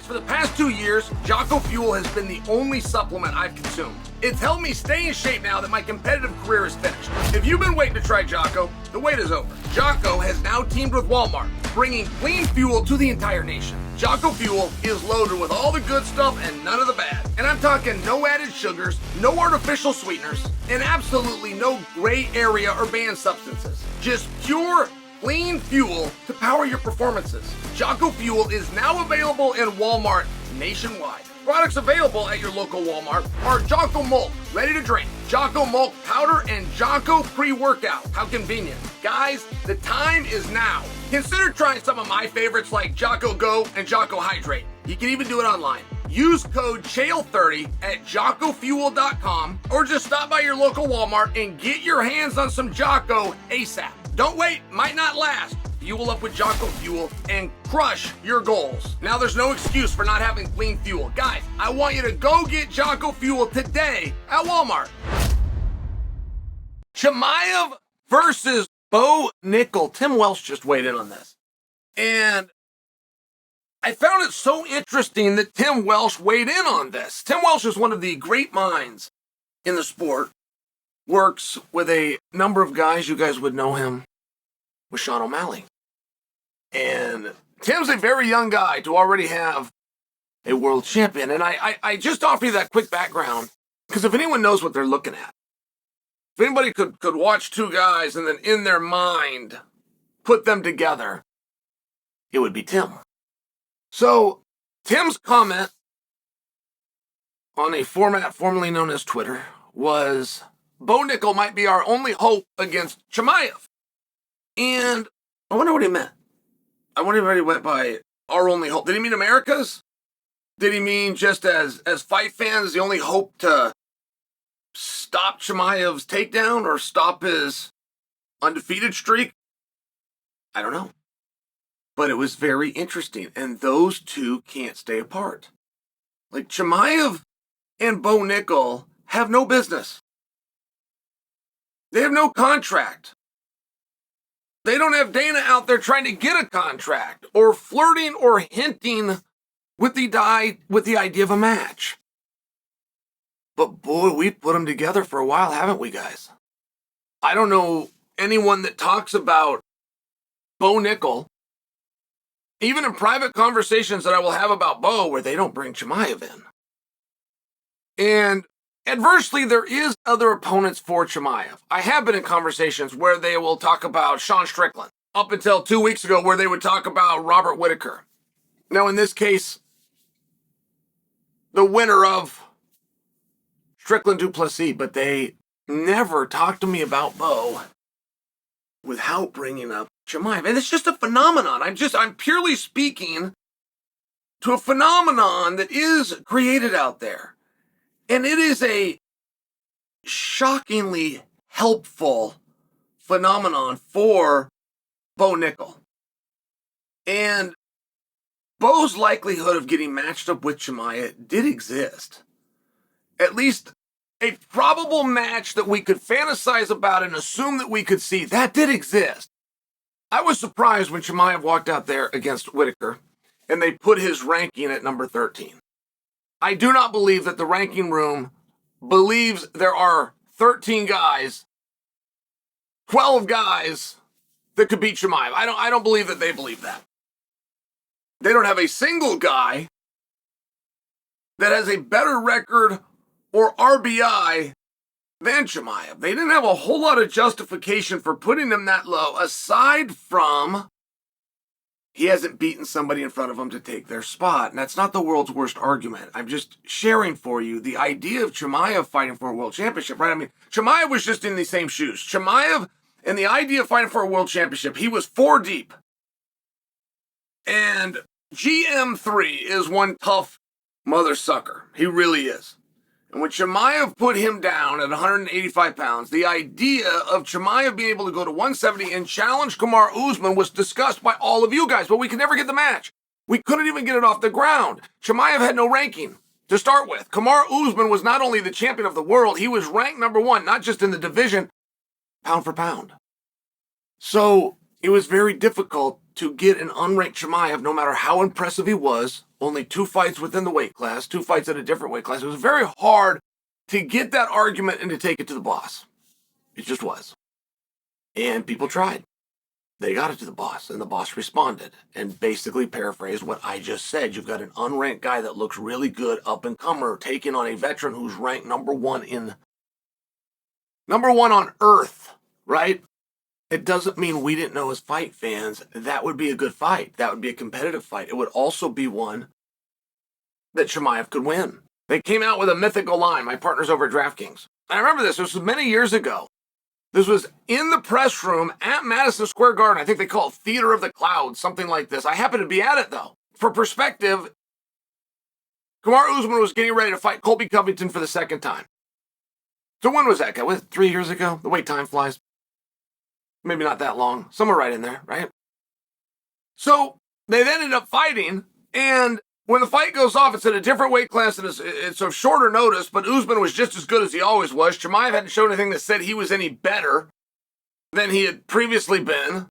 For the past 2 years, Jocko Fuel has been the only supplement I've consumed. It's helped me stay in shape now that my competitive career is finished. If you've been waiting to try Jocko, the wait is over. Jocko has now teamed with Walmart, bringing clean fuel to the entire nation. Jocko Fuel is loaded with all the good stuff and none of the bad. And I'm talking no added sugars, no artificial sweeteners, and absolutely no gray area or banned substances. Just pure, clean fuel to power your performances. Jocko Fuel is now available in Walmart nationwide. Products available at your local Walmart are Jocko Malt, ready to drink, Jocko Malt powder, and Jocko pre-workout. How convenient. Guys, the time is now. Consider trying some of my favorites like Jocko Go and Jocko Hydrate. You can even do it online. Use code CHAEL30 at JockoFuel.com or just stop by your local Walmart and get your hands on some Jocko ASAP. Don't wait, might not last. Fuel up with Jocko Fuel and crush your goals. Now there's no excuse for not having clean fuel. Guys, I want you to go get Jocko Fuel today at Walmart. Chimaev versus Bo Nickal. Tim Welsh just weighed in on this. And I found it so interesting that Tim Welsh weighed in on this. Tim Welsh is one of the great minds in the sport. Works with a number of guys. You guys would know him with Sean O'Malley. And Tim's a very young guy to already have a world champion. And I just offer you that quick background because if anyone knows what they're looking at, if anybody could watch two guys and then in their mind put them together, it would be Tim. So Tim's comment on a format formerly known as Twitter was, Bo Nickal might be our only hope against Chimaev. And I wonder what he meant. I wonder if he went by our only hope. Did he mean America's? Did he mean just as fight fans, the only hope to stop Chimaev's takedown or stop his undefeated streak? I don't know. But it was very interesting. And those two can't stay apart. Like Chimaev and Bo Nickal have no business. They have no contract. They don't have Dana out there trying to get a contract or flirting or hinting with the idea of a match. But boy, we put them together for a while, haven't we, guys? I don't know anyone that talks about Bo Nickal, even in private conversations that I will have about Bo, where they don't bring Chimaev in. And adversely, there is other opponents for Chimaev. I have been in conversations where they will talk about Sean Strickland, up until 2 weeks ago where they would talk about Robert Whittaker. Now, in this case, the winner of Strickland Duplessis, but they never talked to me about Bo without bringing up Chimaev. And it's just a phenomenon. I'm purely speaking to a phenomenon that is created out there. And it is a shockingly helpful phenomenon for Bo Nickal. And Bo's likelihood of getting matched up with Chimaev did exist. At least a probable match that we could fantasize about and assume that we could see, that did exist. I was surprised when Chimaev walked out there against Whittaker and they put his ranking at number 13. I do not believe that the ranking room believes there are 13 guys, 12 guys that could beat Chimaev. I don't believe that they believe that. They don't have a single guy that has a better record or RBI than Chimaev. They didn't have a whole lot of justification for putting him that low, aside from he hasn't beaten somebody in front of him to take their spot. And that's not the world's worst argument. I'm just sharing for you the idea of Chimaev fighting for a world championship, right? I mean, Chimaev was just in the same shoes. Chimaev and the idea of fighting for a world championship, he was 4 deep. And GM3 is one tough mother sucker. He really is. And when Chimaev put him down at 185 pounds, the idea of Chimaev being able to go to 170 and challenge Kamaru Usman was discussed by all of you guys, but we could never get the match. We couldn't even get it off the ground. Chimaev had no ranking to start with. Kamaru Usman was not only the champion of the world, he was ranked number 1, not just in the division, pound for pound. So it was very difficult to get an unranked Chimaev, no matter how impressive he was, only 2 fights within the weight class, 2 fights at a different weight class. It was very hard to get that argument and to take it to the boss. It just was. And people tried. They got it to the boss, and the boss responded and basically paraphrased what I just said. You've got an unranked guy that looks really good, up-and-comer, taking on a veteran who's ranked number one on earth, right? It doesn't mean we didn't know as fight fans that would be a good fight. That would be a competitive fight. It would also be one that Chimaev could win. They came out with a mythical line, my partners over at DraftKings. I remember this. This was many years ago. This was in the press room at Madison Square Garden. I think they call it Theater of the Clouds, something like this. I happened to be at it, though. For perspective, Kamaru Usman was getting ready to fight Colby Covington for the second time. So when was that guy? Was it 3 years ago? The way time flies. Maybe not that long. Somewhere right in there, right? So they then ended up fighting, and when the fight goes off, it's at a different weight class, and it's of shorter notice, but Usman was just as good as he always was. Chimaev hadn't shown anything that said he was any better than he had previously been.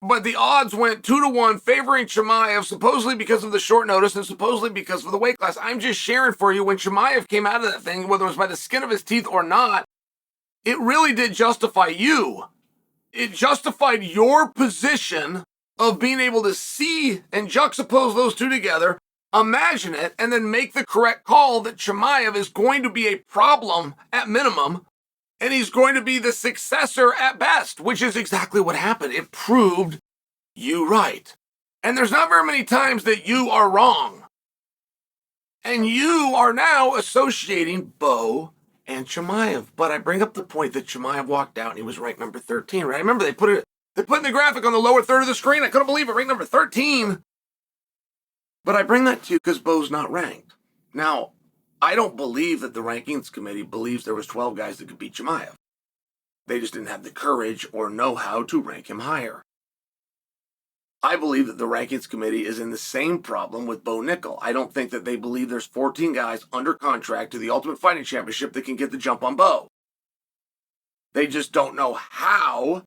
But the odds went 2-1 favoring Chimaev, supposedly because of the short notice and supposedly because of the weight class. I'm just sharing for you, when Chimaev came out of that thing, whether it was by the skin of his teeth or not, it really did justify you. It justified your position of being able to see and juxtapose those two together, imagine it, and then make the correct call that Chimaev is going to be a problem at minimum, and he's going to be the successor at best, which is exactly what happened. It proved you right. And there's not very many times that you are wrong. And you are now associating Bo and Chimaev. But I bring up the point that Chimaev walked out and he was ranked number 13, right? I remember they put in the graphic on the lower third of the screen. I couldn't believe it, ranked number 13. But I bring that to you because Bo's not ranked. Now, I don't believe that the rankings committee believes there was 12 guys that could beat Chimaev. They just didn't have the courage or know-how to rank him higher. I believe that the rankings committee is in the same problem with Bo Nickal. I don't think that they believe there's 14 guys under contract to the Ultimate Fighting Championship that can get the jump on Bo. They just don't know how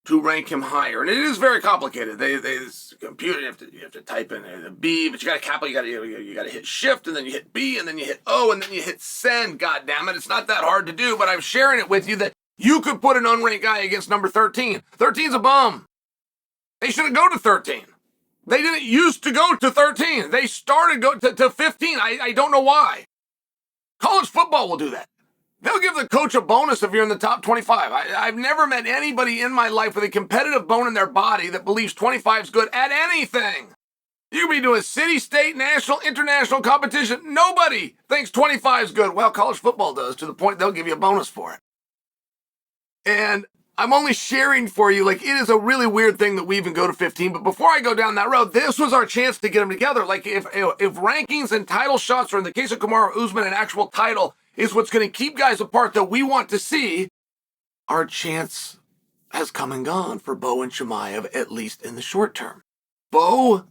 to rank him higher. And it is very complicated. This computer, you have to type in the B, but you got to capital, you got to hit shift, and then you hit B, and then you hit O, and then you hit send. God damn it, it's not that hard to do, but I'm sharing it with you that you could put an unranked guy against number 13. 13's a bum. They shouldn't go to 13. They didn't used to go to 13. They started go to 15. I don't know why. College football will do that. They'll give the coach a bonus if you're in the top 25. I've never met anybody in my life with a competitive bone in their body that believes 25 is good at anything. You could be doing city, state, national, international competition. Nobody thinks 25 is good. Well, college football does, to the point they'll give you a bonus for it. And I'm only sharing for you, like, it is a really weird thing that we even go to 15. But before I go down that road, this was our chance to get them together. Like, if rankings and title shots, or in the case of Kamaru Usman, an actual title, is what's going to keep guys apart that we want to see, our chance has come and gone for Bo and Chimaev, at least in the short term. Bo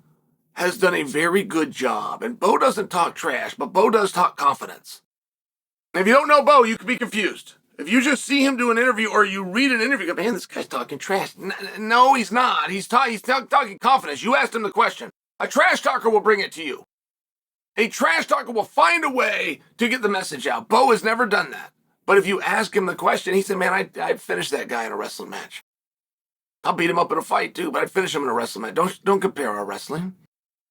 has done a very good job, and Bo doesn't talk trash, but Bo does talk confidence. And if you don't know Bo, you could be confused. If you just see him do an interview, or you read an interview, you go, man, this guy's talking trash. No, he's not. He's talking confidence. You asked him the question. A trash talker will bring it to you. A trash talker will find a way to get the message out. Bo has never done that. But if you ask him the question, he said, man, I'd finish that guy in a wrestling match. I'll beat him up in a fight too, but I'd finish him in a wrestling match. Don't compare our wrestling.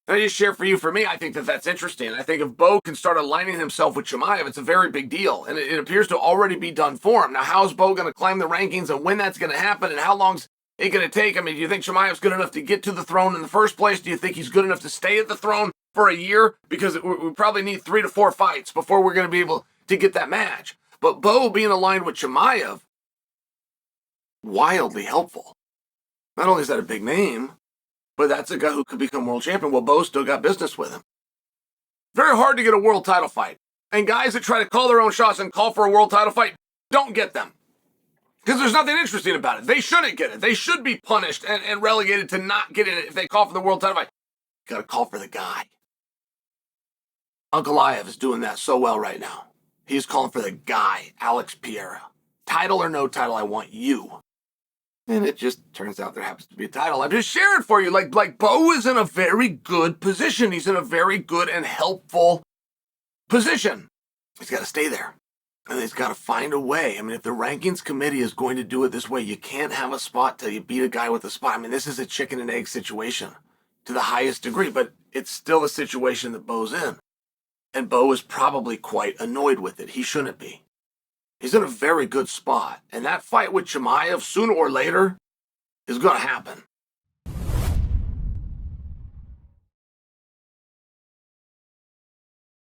And I just share for me, I think that that's interesting. I think if Bo can start aligning himself with Chimaev, it's a very big deal. And it appears to already be done for him. Now, how's Bo going to climb the rankings, and when that's going to happen, and how long's it going to take? I mean, do you think Chimaev's good enough to get to the throne in the first place? Do you think he's good enough to stay at the throne for a year? Because we probably need 3 to 4 fights before we're going to be able to get that match. But Bo being aligned with Chimaev, wildly helpful. Not only is that a big name, but that's a guy who could become world champion. Well, Bo still got business with him. Very hard to get a world title fight. And guys that try to call their own shots and call for a world title fight don't get them. Because there's nothing interesting about it. They shouldn't get it. They should be punished and relegated to not getting it if they call for the world title fight. You got to call for the guy. Ankalaev is doing that so well right now. He's calling for the guy, Alex Pereira. Title or no title, I want you. And it just turns out there happens to be a title. I'm just sharing for you. Like Bo is in a very good position. He's in a very good and helpful position. He's got to stay there. And he's got to find a way. I mean, if the rankings committee is going to do it this way, you can't have a spot till you beat a guy with a spot. I mean, this is a chicken and egg situation to the highest degree, but it's still a situation that Bo's in. And Bo is probably quite annoyed with it. He shouldn't be. He's in a very good spot. And that fight with Chimaev, sooner or later, is going to happen.